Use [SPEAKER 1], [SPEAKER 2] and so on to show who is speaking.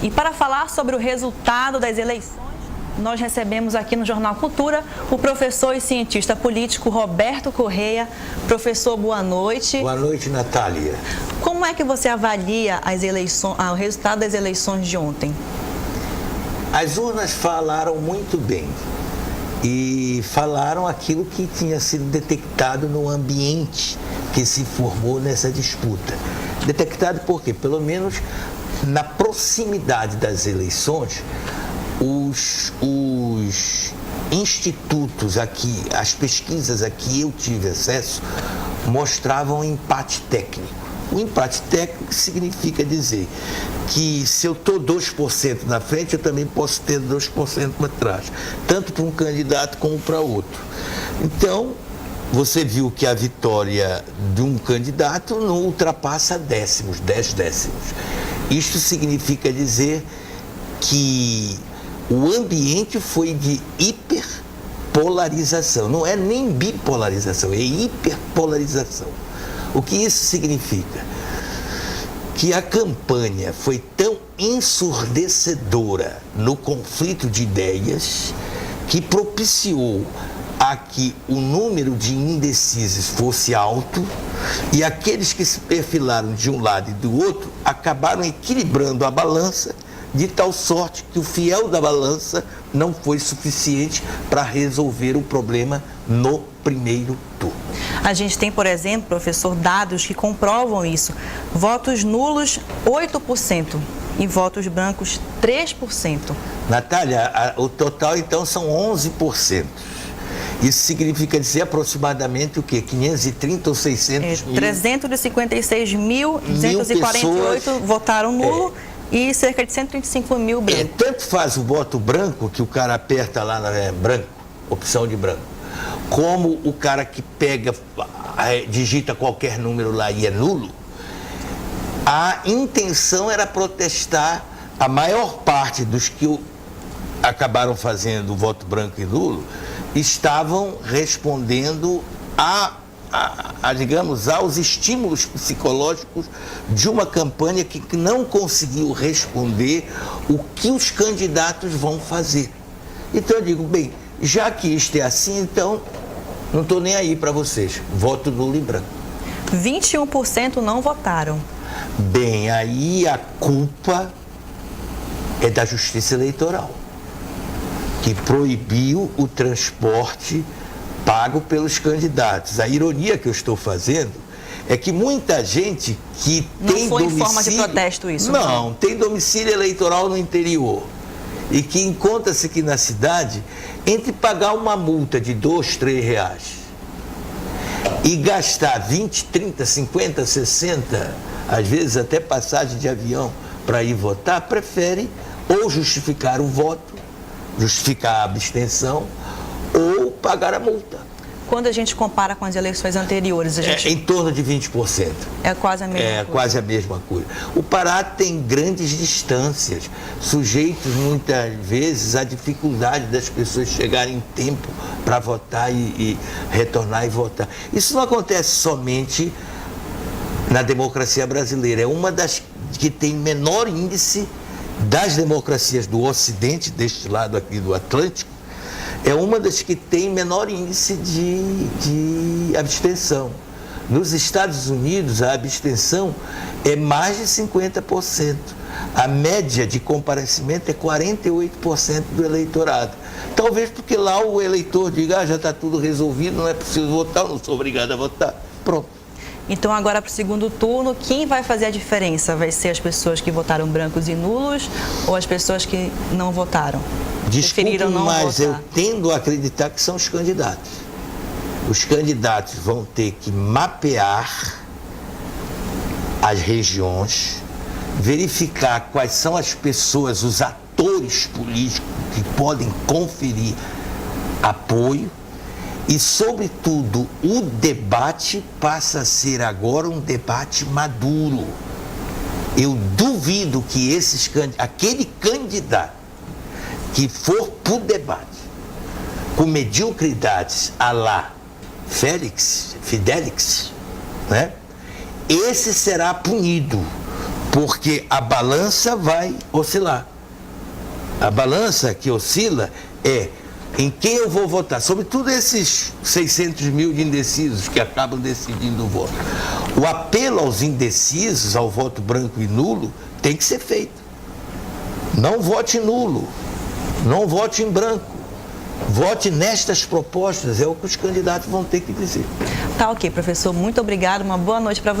[SPEAKER 1] E para falar sobre o resultado das eleições, nós recebemos aqui no Jornal Cultura o professor e cientista político Roberto Correia. Professor, boa noite.
[SPEAKER 2] Boa noite, Natália.
[SPEAKER 1] Como é que você avalia as eleições, o resultado das eleições de ontem?
[SPEAKER 2] As urnas falaram muito bem e falaram aquilo que tinha sido detectado no ambiente que se formou nessa disputa. Detectado por quê? Pelo menos na proximidade das eleições, os institutos aqui, as pesquisas a que eu tive acesso, mostravam um empate técnico. O empate técnico significa dizer que se eu estou 2% na frente, eu também posso ter 2% para trás, tanto para um candidato como para outro. Então, você viu que a vitória de um candidato não ultrapassa décimos, 10 décimos. Isto significa dizer que o ambiente foi de hiperpolarização, não é nem bipolarização, é hiperpolarização. O que isso significa? Que a campanha foi tão ensurdecedora no conflito de ideias que propiciou a que o número de indecisos fosse alto e aqueles que se perfilaram de um lado e do outro acabaram equilibrando a balança de tal sorte que o fiel da balança não foi suficiente para resolver o problema no primeiro turno.
[SPEAKER 1] A gente tem, por exemplo, professor, dados que comprovam isso. Votos nulos, 8%. E votos brancos, 3%.
[SPEAKER 2] Natália, o total então são 11%. Isso significa dizer aproximadamente o quê? 530 ou 600 mil?
[SPEAKER 1] 356.248 votaram nulo. E cerca de 135 mil brancos.
[SPEAKER 2] Tanto faz o voto branco, que o cara aperta lá na branco, opção de branco, como o cara que pega, digita qualquer número lá e é nulo. A intenção era protestar. A maior parte dos que acabaram fazendo o voto branco e nulo estavam respondendo digamos, aos estímulos psicológicos de uma campanha que não conseguiu responder o que os candidatos vão fazer. Então eu digo, bem, já que isto é assim, então não estou nem aí para vocês, voto nulo e branco.
[SPEAKER 1] 21% não votaram.
[SPEAKER 2] Bem, aí a culpa é da Justiça Eleitoral, que proibiu o transporte pago pelos candidatos. A ironia que eu estou fazendo é que muita gente que tem domicílio... Não foi em forma de protesto isso? Não, tem domicílio eleitoral no interior e que encontra-se aqui na cidade, entre pagar uma multa de R$2, R$3 e gastar 20, 30, 50, 60, às vezes até passagem de avião para ir votar, prefere ou justificar o voto, justificar a abstenção, ou pagar a multa.
[SPEAKER 1] Quando a gente compara com as eleições anteriores,
[SPEAKER 2] É em torno de 20%.
[SPEAKER 1] É quase a mesma coisa.
[SPEAKER 2] É quase a mesma coisa. O Pará tem grandes distâncias, sujeitos muitas vezes à dificuldade das pessoas chegarem em tempo para votar e retornar e votar. Isso não acontece somente na democracia brasileira. É uma das que tem menor índice das democracias do Ocidente, deste lado aqui do Atlântico. É uma das que tem menor índice de abstenção. Nos Estados Unidos, a abstenção é mais de 50%. A média de comparecimento é 48% do eleitorado. Talvez porque lá o eleitor diga, já está tudo resolvido, não é preciso votar, eu não sou obrigado a votar. Pronto.
[SPEAKER 1] Então, agora para o segundo turno, quem vai fazer a diferença? Vai ser as pessoas que votaram brancos e nulos ou as pessoas que não votaram?
[SPEAKER 2] Desculpe, mas eu tendo a acreditar que são os candidatos. Os candidatos vão ter que mapear as regiões, verificar quais são as pessoas, os atores políticos que podem conferir apoio e, sobretudo, o debate passa a ser agora um debate maduro. Eu duvido que aquele candidato que for para o debate com mediocridades à la Fidelix, né? Esse será punido, porque a balança vai oscilar. A balança que oscila é em quem eu vou votar, sobretudo esses 600 mil de indecisos que acabam decidindo o voto. O apelo aos indecisos, ao voto branco e nulo, tem que ser feito. Não vote nulo, não vote em branco. Vote nestas propostas, é o que os candidatos vão ter que dizer.
[SPEAKER 1] Tá ok, professor. Muito obrigado. Uma boa noite para você.